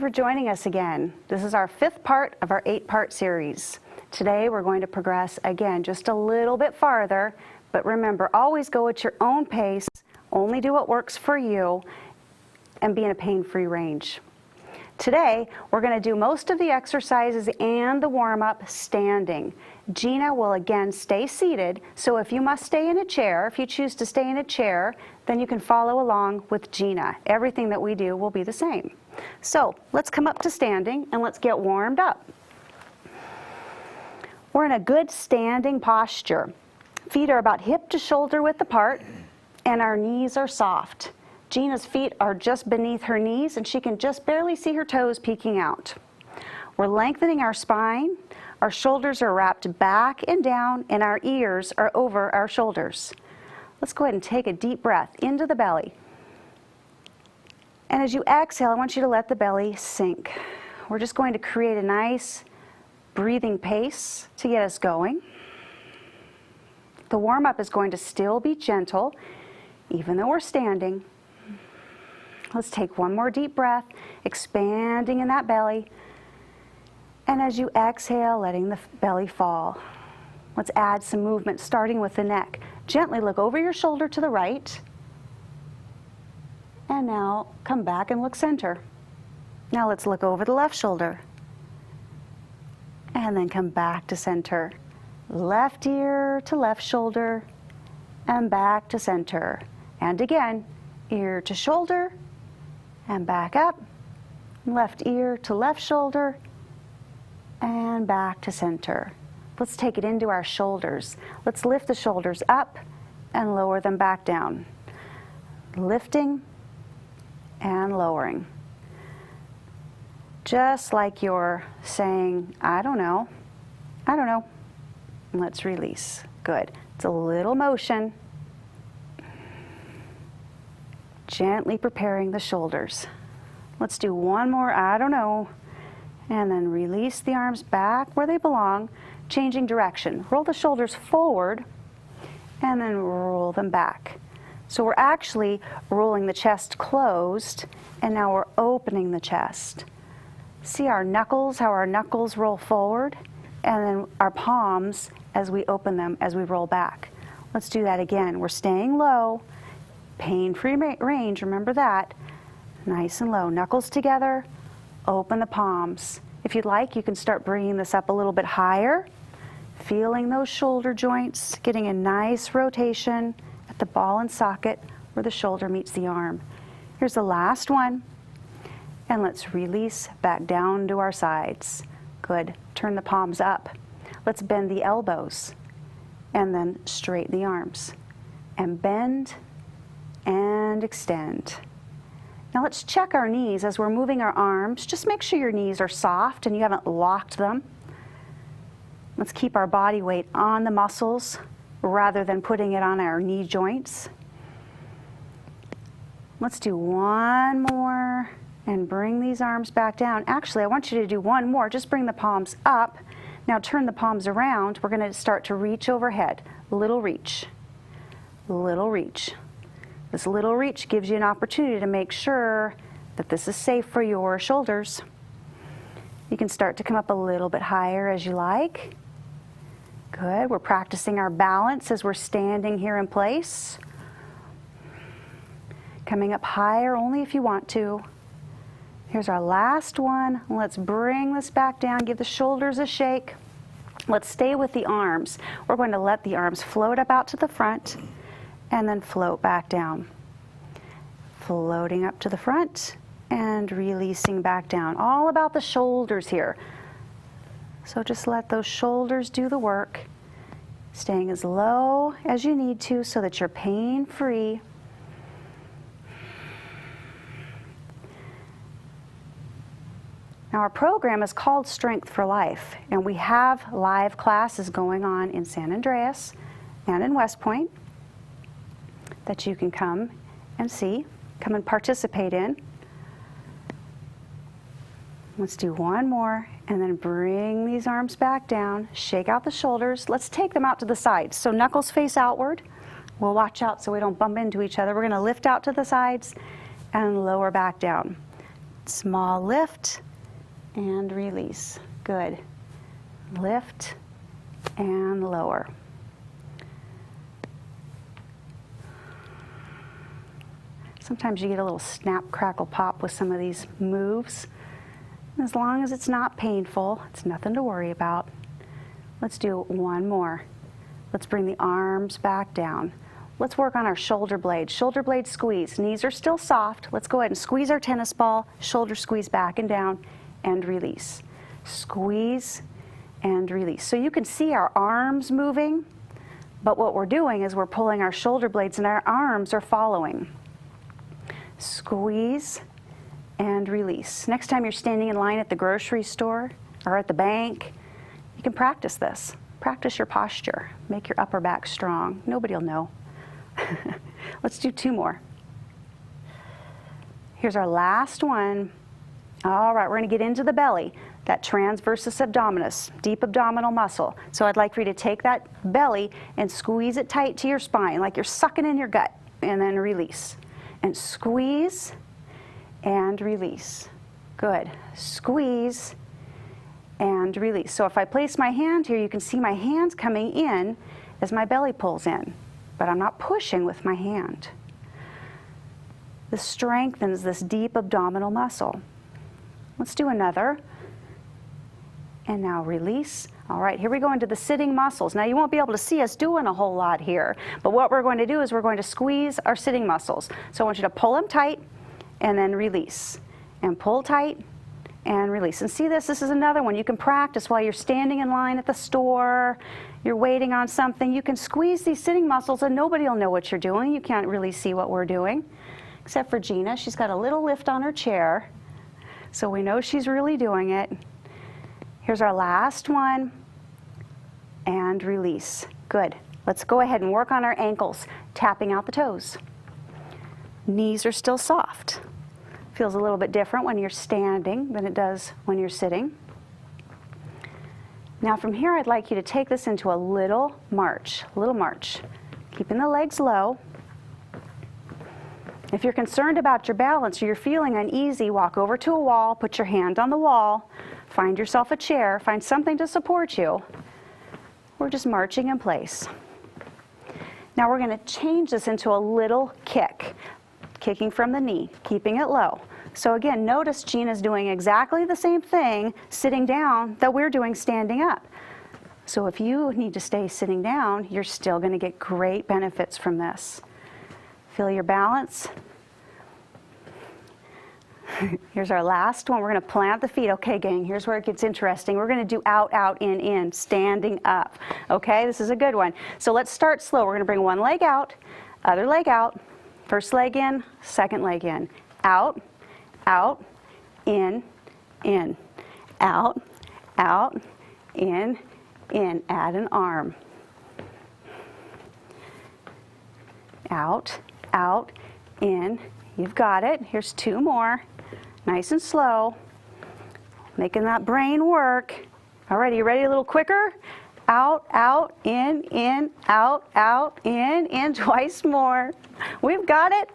for joining us again. This is our 5th part of our 8-part series. Today we're going to progress again just a little bit farther, but remember, always go at your own pace, only do what works for you, and be in a pain-free range. Today we're going to do most of the exercises and the warm-up standing. Gina will again stay seated, so if you must stay in a chair, if you choose to stay in a chair, then you can follow along with Gina. Everything that we do will be the same. So let's come up to standing and let's get warmed up. We're in a good standing posture. Feet are about hip to shoulder width apart and our knees are soft. Gina's feet are just beneath her knees and she can just barely see her toes peeking out. We're lengthening our spine, our shoulders are wrapped back and down, and our ears are over our shoulders. Let's go ahead and take a deep breath into the belly. And as you exhale, I want you to let the belly sink. We're just going to create a nice breathing pace to get us going. The warm-up is going to still be gentle, even though we're standing. Let's take one more deep breath, expanding in that belly. And as you exhale, letting the belly fall. Let's add some movement, starting with the neck. Gently look over your shoulder to the right. And now come back and look center. Now let's look over the left shoulder. And then come back to center. Left ear to left shoulder. And back to center. And again, ear to shoulder. And back up. Left ear to left shoulder. And back to center. Let's take it into our shoulders. Let's lift the shoulders up and lower them back down. Lifting and lowering. Just like you're saying, I don't know. Let's release. Good. It's a little motion. Gently preparing the shoulders. Let's do one more, I don't know. And then release the arms back where they belong, changing direction. Roll the shoulders forward and then roll them back. So we're actually rolling the chest closed and now we're opening the chest. See our knuckles, how our knuckles roll forward, and then our palms as we open them, as we roll back. Let's do that again. We're staying low, pain-free range, remember that. Nice and low, knuckles together. Open the palms. If you'd like, you can start bringing this up a little bit higher, feeling those shoulder joints, getting a nice rotation at the ball and socket where the shoulder meets the arm. Here's the last one. And let's release back down to our sides. Good. Turn the palms up. Let's bend the elbows and then straighten the arms. And bend and extend. Now let's check our knees as we're moving our arms. Just make sure your knees are soft and you haven't locked them. Let's keep our body weight on the muscles rather than putting it on our knee joints. Let's do one more and bring these arms back down. Actually, I want you to do one more. Just bring the palms up. Now turn the palms around. We're going to start to reach overhead. Little reach. Little reach. This little reach gives you an opportunity to make sure that this is safe for your shoulders. You can start to come up a little bit higher as you like. Good. We're practicing our balance as we're standing here in place. Coming up higher only if you want to. Here's our last one. Let's bring this back down. Give the shoulders a shake. Let's stay with the arms. We're going to let the arms float up out to the front and then float back down. Floating up to the front and releasing back down. All about the shoulders here. So just let those shoulders do the work. Staying as low as you need to so that you're pain-free. Now our program is called Strength for Life, and we have live classes going on in San Andreas and in West Point that you can come and see, come and participate in. Let's do one more and then bring these arms back down, shake out the shoulders. Let's take them out to the sides. So knuckles face outward. We'll watch out so we don't bump into each other. We're going to lift out to the sides and lower back down. Small lift and release. Good. Lift and lower. Sometimes you get a little snap, crackle, pop with some of these moves. As long as it's not painful, it's nothing to worry about. Let's do one more. Let's bring the arms back down. Let's work on our shoulder blade squeeze. Knees are still soft. Let's go ahead and squeeze our tennis ball, shoulder squeeze back and down, and release. Squeeze and release. So you can see our arms moving, but what we're doing is we're pulling our shoulder blades and our arms are following. Squeeze and release. Next time you're standing in line at the grocery store or at the bank, you can practice this. Practice your posture. Make your upper back strong. Nobody will know. Let's do two more. Here's our last one. All right, we're going to get into the belly, that transversus abdominis, deep abdominal muscle. So I'd like for you to take that belly and squeeze it tight to your spine, like you're sucking in your gut, and then release. And squeeze and release. Good. Squeeze and release. So if I place my hand here, you can see my hand coming in as my belly pulls in, but I'm not pushing with my hand. This strengthens this deep abdominal muscle. Let's do another. And now release. All right, here we go into the sitting muscles. Now you won't be able to see us doing a whole lot here, but what we're going to do is we're going to squeeze our sitting muscles. So I want you to pull them tight and then release. And pull tight and release. And see this? This is another one you can practice while you're standing in line at the store, you're waiting on something. You can squeeze these sitting muscles and nobody will know what you're doing. You can't really see what we're doing, except for Gina. She's got a little lift on her chair, so we know she's really doing it. Here's our last one, and release. Good. Let's go ahead and work on our ankles, tapping out the toes. Knees are still soft. Feels a little bit different when you're standing than it does when you're sitting. Now from here, I'd like you to take this into a little march, keeping the legs low. If you're concerned about your balance or you're feeling uneasy, walk over to a wall, put your hand on the wall, find yourself a chair, find something to support you. We're just marching in place. Now we're going to change this into a little kick, kicking from the knee, keeping it low. So again, notice Gina's doing exactly the same thing sitting down that we're doing standing up. So if you need to stay sitting down, you're still going to get great benefits from this. Feel your balance. Here's our last one. We're going to plant the feet. Okay, gang, here's where it gets interesting. We're going to do out, out, in, standing up. Okay, this is a good one. So let's start slow. We're going to bring one leg out, other leg out, first leg in, second leg in. Out, out, in, out, out, in. Add an arm. Out, out, in. You've got it. Here's two more. Nice and slow. Making that brain work. All right, are you ready a little quicker? Out, out, in, out, out, in, twice more. We've got it.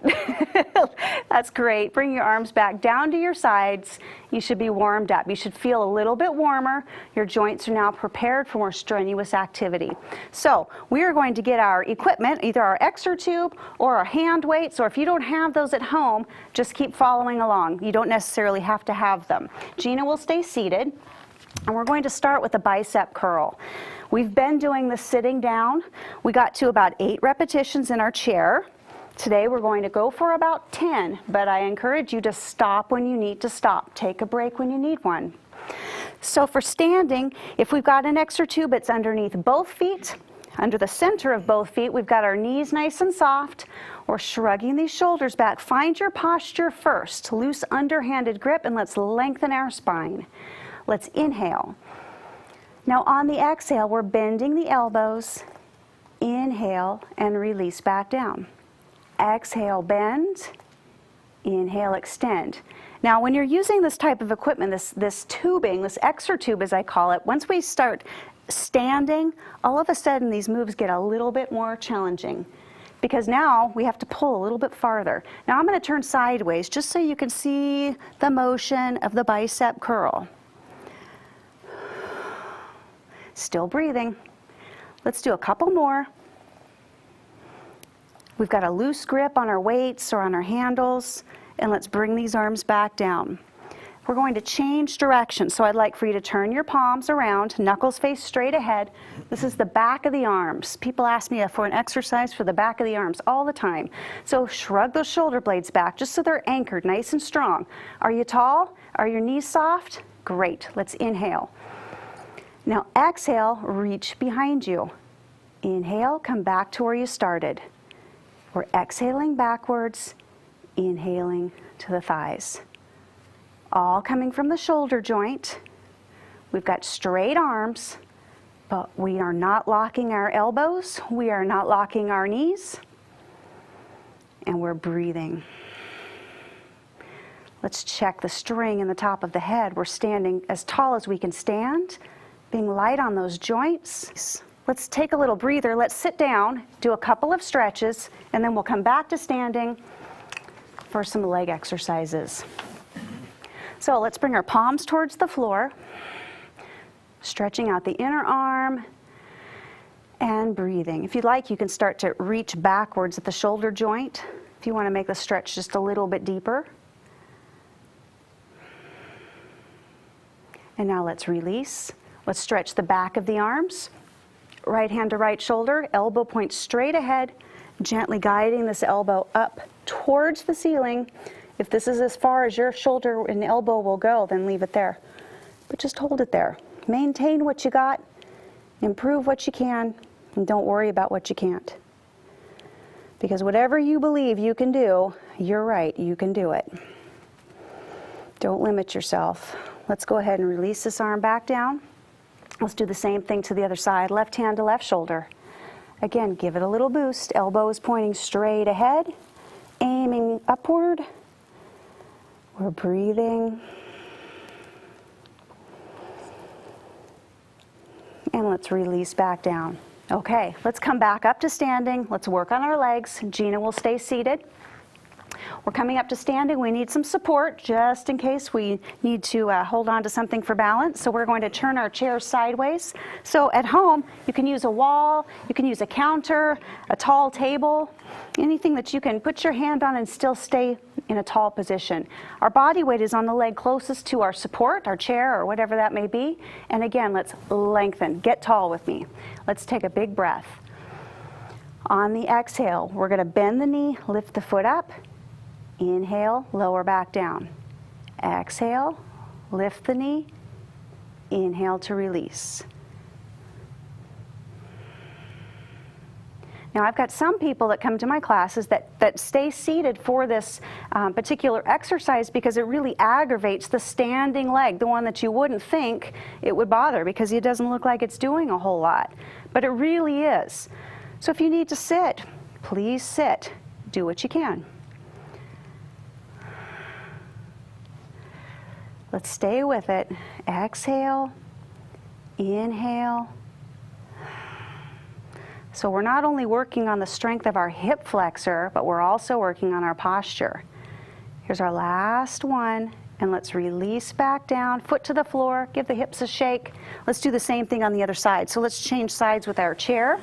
That's great. Bring your arms back down to your sides. You should be warmed up. You should feel a little bit warmer. Your joints are now prepared for more strenuous activity. So we are going to get our equipment, either our exertube or our hand weights, or if you don't have those at home, just keep following along. You don't necessarily have to have them. Gina will stay seated. And we're going to start with the bicep curl. We've been doing this sitting down. We got to about 8 repetitions in our chair. Today we're going to go for about 10, but I encourage you to stop when you need to stop. Take a break when you need one. So for standing, if we've got an exertube, it's underneath both feet. Under the center of both feet, we've got our knees nice and soft. We're shrugging these shoulders back. Find your posture first. Loose underhanded grip, and let's lengthen our spine. Let's inhale. Now on the exhale, we're bending the elbows. Inhale and release back down. Exhale, bend. Inhale, extend. Now when you're using this type of equipment, this tubing, this exertube as I call it, once we start standing, all of a sudden these moves get a little bit more challenging. because now we have to pull a little bit farther. Now I'm going to turn sideways just so you can see the motion of the bicep curl. Still breathing. Let's do a couple more. We've got a loose grip on our weights or on our handles, and let's bring these arms back down. We're going to change direction, so I'd like for you to turn your palms around, knuckles face straight ahead. This is the back of the arms. People ask me for an exercise for the back of the arms all the time. So shrug those shoulder blades back just so they're anchored nice and strong. Are you tall? Are your knees soft? Great. Let's inhale. Now exhale, reach behind you. Inhale, come back to where you started. We're exhaling backwards, inhaling to the thighs. All coming from the shoulder joint. We've got straight arms, but we are not locking our elbows. We are not locking our knees. And we're breathing. Let's check the string in the top of the head. We're standing as tall as we can stand, being light on those joints. Let's take a little breather. Let's sit down, do a couple of stretches, and then we'll come back to standing for some leg exercises. So let's bring our palms towards the floor, stretching out the inner arm and breathing. If you'd like, you can start to reach backwards at the shoulder joint if you want to make the stretch just a little bit deeper. And now let's release. Let's stretch the back of the arms. Right hand to right shoulder, elbow points straight ahead, gently guiding this elbow up towards the ceiling. If this is as far as your shoulder and elbow will go, then leave it there. But just hold it there. Maintain what you got, improve what you can, and don't worry about what you can't. Because whatever you believe you can do, you're right, you can do it. Don't limit yourself. Let's go ahead and release this arm back down. Let's do the same thing to the other side, left hand to left shoulder. Again, give it a little boost. Elbow is pointing straight ahead, aiming upward. We're breathing. And let's release back down. Okay, let's come back up to standing. Let's work on our legs. Gina will stay seated. We're coming up to standing. We need some support just in case we need to hold on to something for balance. So we're going to turn our chairs sideways. So at home, you can use a wall, you can use a counter, a tall table, anything that you can put your hand on and still stay in a tall position. Our body weight is on the leg closest to our support, our chair, or whatever that may be. And again, let's lengthen. Get tall with me. Let's take a big breath. On the exhale, we're going to bend the knee, lift the foot up. Inhale, lower back down. Exhale, lift the knee. Inhale to release. Now I've got some people that come to my classes that stay seated for this particular exercise because it really aggravates the standing leg, the one that you wouldn't think it would bother because it doesn't look like it's doing a whole lot. But it really is. So if you need to sit, please sit. Do what you can. Let's stay with it. Exhale, inhale. So we're not only working on the strength of our hip flexor, but we're also working on our posture. Here's our last one, and let's release back down, foot to the floor, give the hips a shake. Let's do the same thing on the other side. So let's change sides with our chair.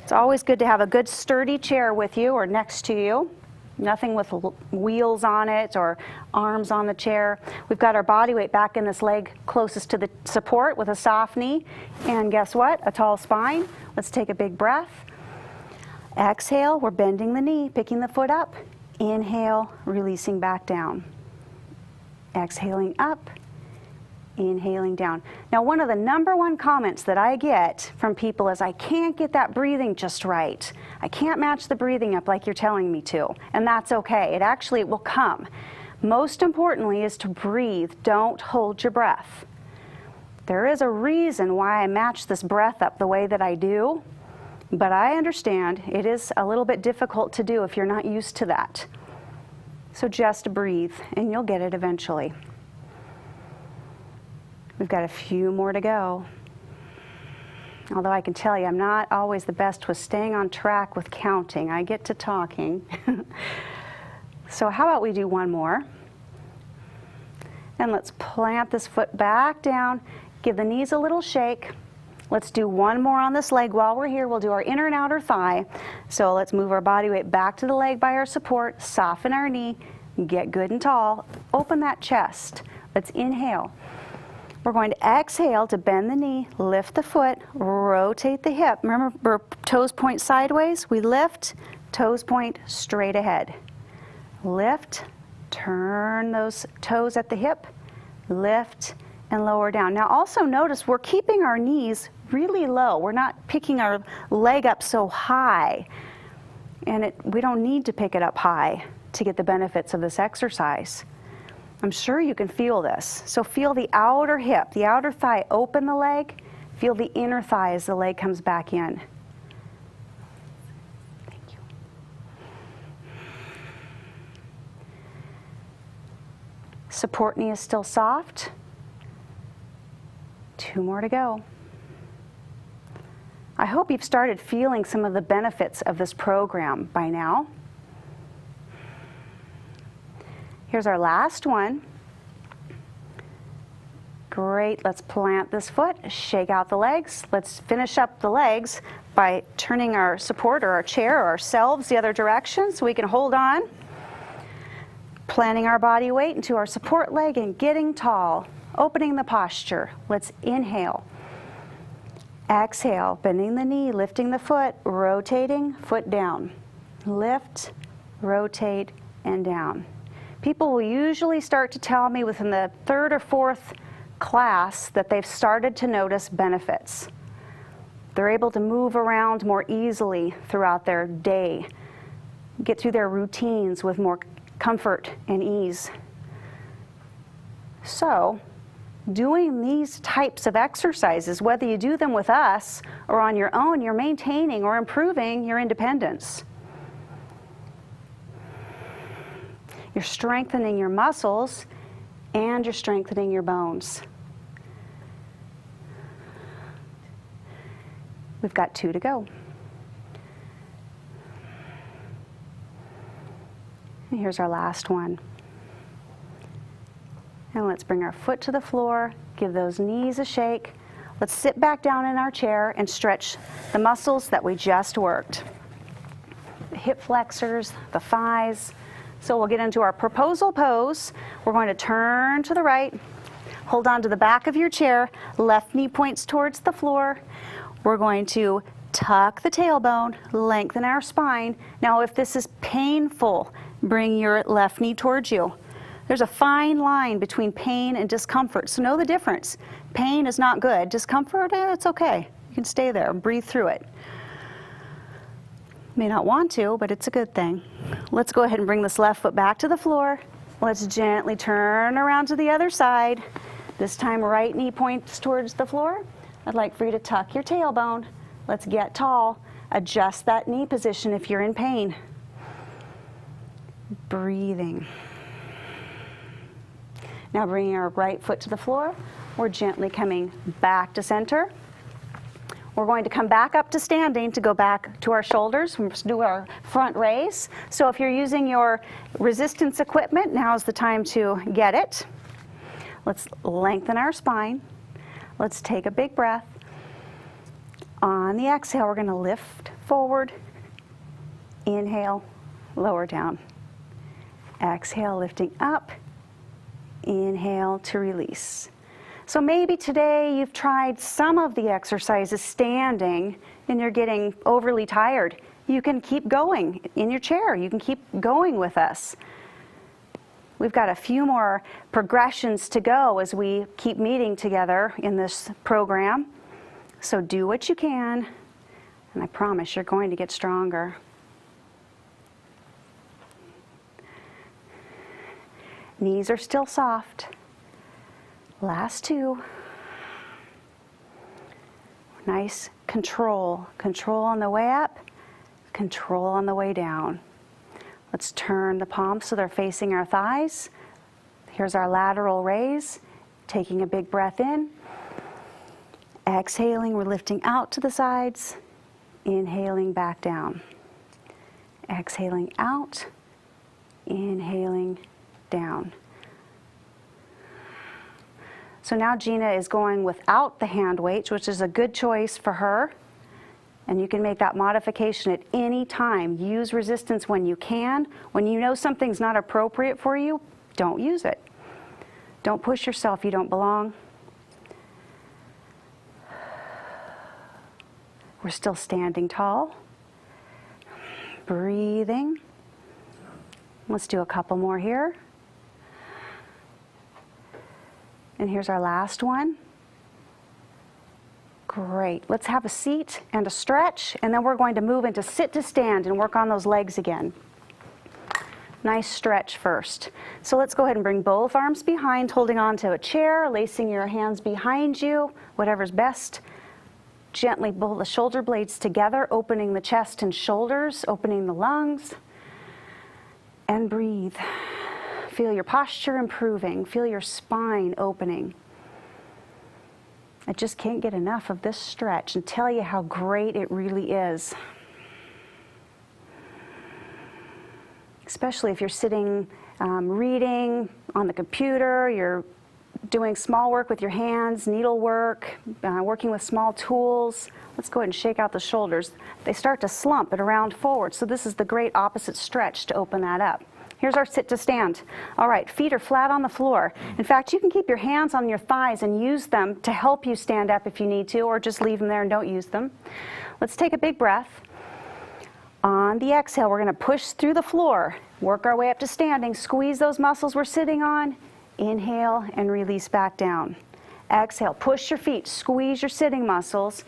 It's always good to have a good sturdy chair with you or next to you. Nothing with wheels on it or arms on the chair. We've got our body weight back in this leg closest to the support with a soft knee. And guess what? A tall spine. Let's take a big breath. Exhale, we're bending the knee, picking the foot up. Inhale, releasing back down. Exhaling up, inhaling down. Now, one of the number one comments that I get from people is, I can't get that breathing just right. I can't match the breathing up like you're telling me to. And that's okay. It will come. Most importantly is to breathe. Don't hold your breath. There is a reason why I match this breath up the way that I do, but I understand it is a little bit difficult to do if you're not used to that. So just breathe and you'll get it eventually. We've got a few more to go. Although I can tell you, I'm not always the best with staying on track with counting. I get to talking. So how about we do one more? And let's plant this foot back down. Give the knees a little shake. Let's do one more on this leg. While we're here, we'll do our inner and outer thigh. So let's move our body weight back to the leg by our support. Soften our knee. Get good and tall. Open that chest. Let's inhale. We're going to exhale to bend the knee, lift the foot, rotate the hip. Remember, toes point sideways. We lift, toes point straight ahead. Lift, turn those toes at the hip, lift, and lower down. Now also notice we're keeping our knees really low. We're not picking our leg up so high. And we don't need to pick it up high to get the benefits of this exercise. I'm sure you can feel this. So feel the outer hip, the outer thigh, open the leg. Feel the inner thigh as the leg comes back in. Thank you. Support knee is still soft. 2 more to go. I hope you've started feeling some of the benefits of this program by now. Here's our last one. Great, let's plant this foot, shake out the legs. Let's finish up the legs by turning our support or our chair or ourselves the other direction so we can hold on. Planting our body weight into our support leg and getting tall. Opening the posture. Let's inhale. Exhale, bending the knee, lifting the foot, rotating, foot down. Lift, rotate, and down. People will usually start to tell me within the 3rd or 4th class that they've started to notice benefits. They're able to move around more easily throughout their day, get through their routines with more comfort and ease. So, doing these types of exercises, whether you do them with us or on your own, you're maintaining or improving your independence. You're strengthening your muscles and you're strengthening your bones. We've got 2 to go. And here's our last one. And let's bring our foot to the floor, give those knees a shake. Let's sit back down in our chair and stretch the muscles that we just worked. The hip flexors, the thighs. So we'll get into our proposal pose. We're going to turn to the right, hold on to the back of your chair, left knee points towards the floor. We're going to tuck the tailbone, lengthen our spine. Now if this is painful, bring your left knee towards you. There's a fine line between pain and discomfort, so know the difference. Pain is not good. Discomfort, it's okay. You can stay there, breathe through it. May not want to, but it's a good thing. Let's go ahead and bring this left foot back to the floor. Let's gently turn around to the other side. This time right knee points towards the floor. I'd like for you to tuck your tailbone. Let's get tall. Adjust that knee position if you're in pain. Breathing. Now bringing our right foot to the floor, we're gently coming back to center. We're going to come back up to standing to go back to our shoulders. We'll do our front raise. So if you're using your resistance equipment, now's the time to get it. Let's lengthen our spine. Let's take a big breath. On the exhale, we're going to lift forward. Inhale, lower down. Exhale, lifting up. Inhale to release. So maybe today you've tried some of the exercises standing and you're getting overly tired. You can keep going in your chair. You can keep going with us. We've got a few more progressions to go as we keep meeting together in this program. So do what you can, and I promise you're going to get stronger. Knees are still soft. Last 2. Nice control. Control on the way up, control on the way down. Let's turn the palms so they're facing our thighs. Here's our lateral raise. Taking a big breath in. Exhaling, we're lifting out to the sides. Inhaling back down. Exhaling out. Inhaling down. So now Gina is going without the hand weights, which is a good choice for her. And you can make that modification at any time. Use resistance when you can. When you know something's not appropriate for you, don't use it. Don't push yourself, you don't belong. We're still standing tall. Breathing. Let's do a couple more here. And here's our last one. Great. Let's have a seat and a stretch, and then we're going to move into sit to stand and work on those legs again. Nice stretch first. So let's go ahead and bring both arms behind, holding on to a chair, lacing your hands behind you, whatever's best. Gently pull the shoulder blades together, opening the chest and shoulders, opening the lungs. And breathe. Feel your posture improving. Feel your spine opening. I just can't get enough of this stretch and tell you how great it really is. Especially if you're sitting, reading on the computer, you're doing small work with your hands, needlework, working with small tools. Let's go ahead and shake out the shoulders. They start to slump and round forward, so this is the great opposite stretch to open that up. Here's our sit to stand. All right, feet are flat on the floor. In fact, you can keep your hands on your thighs and use them to help you stand up if you need to, or just leave them there and don't use them. Let's take a big breath. On the exhale, we're going to push through the floor, work our way up to standing, squeeze those muscles we're sitting on, inhale and release back down. Exhale, push your feet, squeeze your sitting muscles,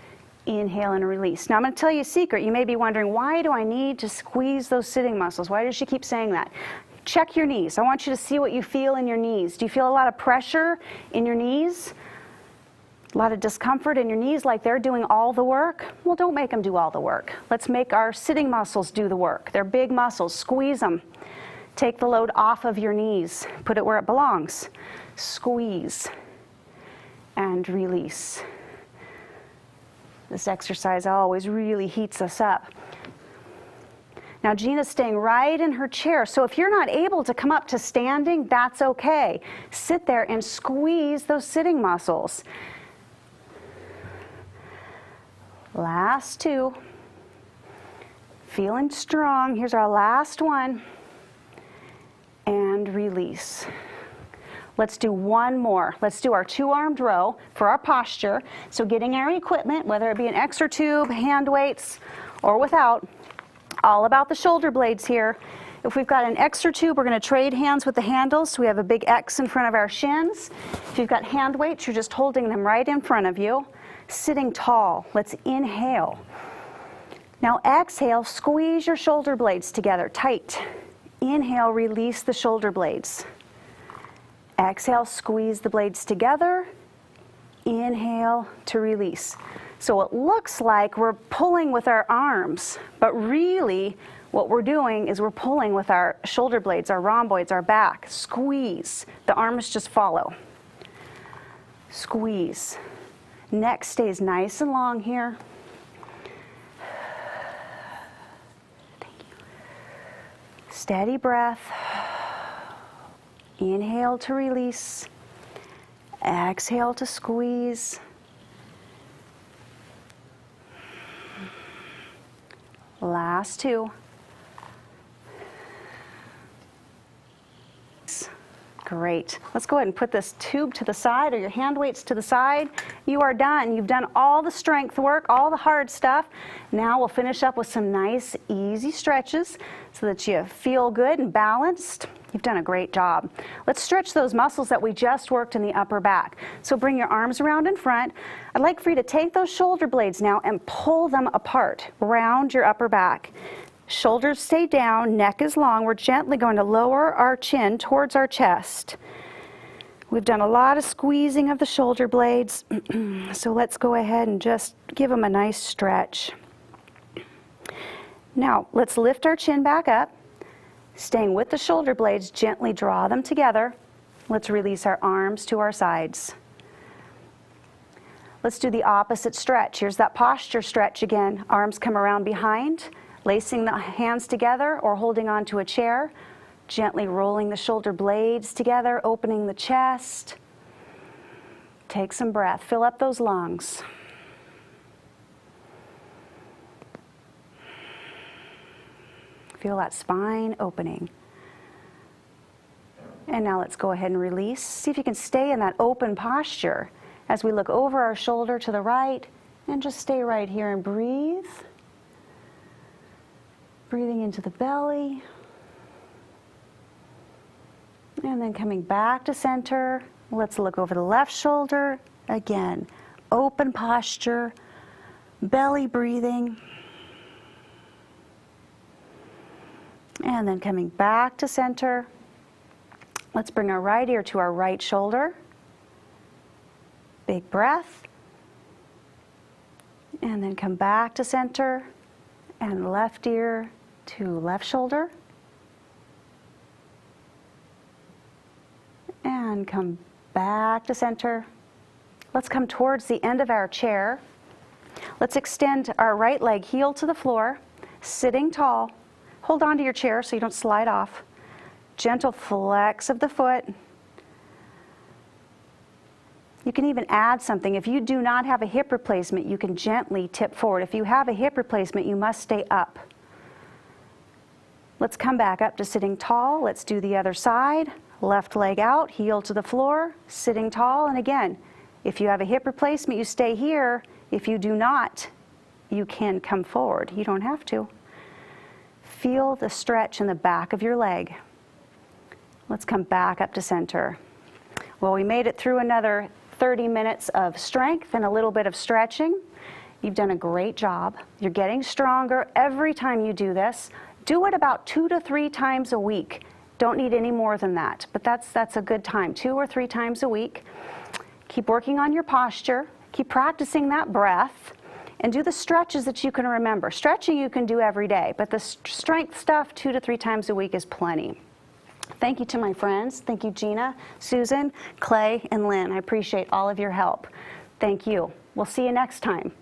inhale and release. Now I'm going to tell you a secret. You may be wondering, why do I need to squeeze those sitting muscles? Why does she keep saying that? Check your knees. I want you to see what you feel in your knees. Do you feel a lot of pressure in your knees? A lot of discomfort in your knees, like they're doing all the work? Well, don't make them do all the work. Let's make our sitting muscles do the work. They're big muscles. Squeeze them. Take the load off of your knees. Put it where it belongs. Squeeze and release. This exercise always really heats us up. Now Gina's staying right in her chair, so if you're not able to come up to standing, that's okay. Sit there and squeeze those sitting muscles. Last two. Feeling strong. Here's our last one. And release. Let's do one more. Let's do our two-armed row for our posture. So getting our equipment, whether it be an extra tube, hand weights, or without, all about the shoulder blades here. If we've got an extra tube, we're going to trade hands with the handles, so we have a big X in front of our shins. If you've got hand weights, you're just holding them right in front of you. Sitting tall. Let's inhale. Now exhale, squeeze your shoulder blades together, tight. Inhale, release the shoulder blades. Exhale, squeeze the blades together. Inhale to release. So it looks like we're pulling with our arms, but really what we're doing is we're pulling with our shoulder blades, our rhomboids, our back. Squeeze. The arms just follow. Squeeze. Neck stays nice and long here. Thank you. Steady breath. Inhale to release. Exhale to squeeze. Last two. Great. Let's go ahead and put this tube to the side, or your hand weights to the side. You are done. You've done all the strength work, all the hard stuff. Now we'll finish up with some nice, easy stretches so that you feel good and balanced. You've done a great job. Let's stretch those muscles that we just worked in the upper back. So bring your arms around in front. I'd like for you to take those shoulder blades now and pull them apart around your upper back. Shoulders stay down, neck is long. We're gently going to lower our chin towards our chest. We've done a lot of squeezing of the shoulder blades, so let's go ahead and just give them a nice stretch. Now, let's lift our chin back up. Staying with the shoulder blades, gently draw them together. Let's release our arms to our sides. Let's do the opposite stretch. Here's that posture stretch again. Arms come around behind, lacing the hands together or holding onto a chair, gently rolling the shoulder blades together, opening the chest. Take some breath, fill up those lungs. Feel that spine opening. And now let's go ahead and release. See if you can stay in that open posture as we look over our shoulder to the right, and just stay right here and breathe. Breathing into the belly. And then coming back to center. Let's look over the left shoulder. Again, open posture, belly breathing. And then coming back to center. Let's bring our right ear to our right shoulder. Big breath. And then come back to center. And left ear to left shoulder. And come back to center. Let's come towards the end of our chair. Let's extend our right leg heel to the floor, sitting tall. Hold on to your chair so you don't slide off. Gentle flex of the foot. You can even add something. If you do not have a hip replacement, you can gently tip forward. If you have a hip replacement, you must stay up. Let's come back up to sitting tall. Let's do the other side. Left leg out, heel to the floor, sitting tall. And again, if you have a hip replacement, you stay here. If you do not, you can come forward. You don't have to. Feel the stretch in the back of your leg. Let's come back up to center. Well, we made it through another 30 minutes of strength and a little bit of stretching. You've done a great job. You're getting stronger every time you do this. Do it about 2 to 3 times a week. Don't need any more than that, but that's a good time, 2 or 3 times a week. Keep working on your posture. Keep practicing that breath. And do the stretches that you can remember. Stretching you can do every day, but the strength stuff 2 to 3 times a week is plenty. Thank you to my friends. Thank you, Gina, Susan, Clay, and Lynn. I appreciate all of your help. Thank you. We'll see you next time.